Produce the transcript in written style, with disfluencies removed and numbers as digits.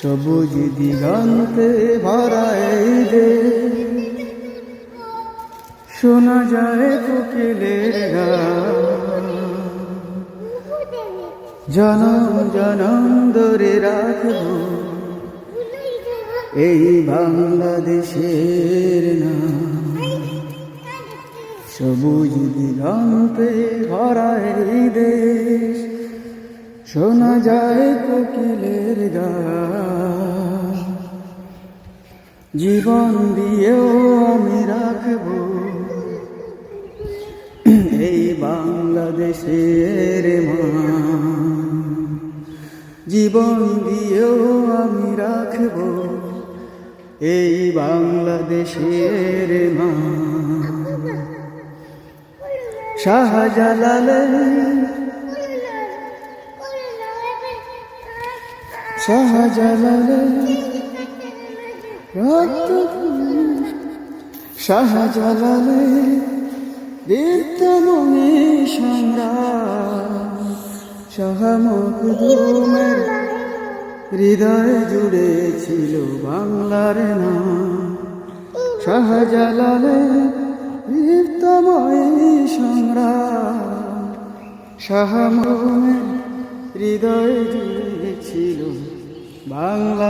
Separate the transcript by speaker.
Speaker 1: সবুজ দিগন্তে ভরা এই দেশ, শোনা যায় কোকিলের গান। জনম জনম ধরে রাখবো এই বাংলাদেশের নাম। সবুজ দিগন্তে ভরা এই দেশ, শোনা যায় কোকিলের গান। জীবন দিয়েও আমি রাখবো এই বাংলাদেশের মান। জীবন দিয়েও আমি রাখবো এই বাংলাদেশের মান। শাহজালালের রক্ত, শাহজালালের দীপ্তমণি সংগ্রাম। শাহ মখদুমের হৃদয় জুড়ে ছিল বাংলার নাম। শাহজালালের দীপ্তময় সংগ্রাম, শাহ মখদুমের হৃদয় জুড়ে ছিল বাংলা।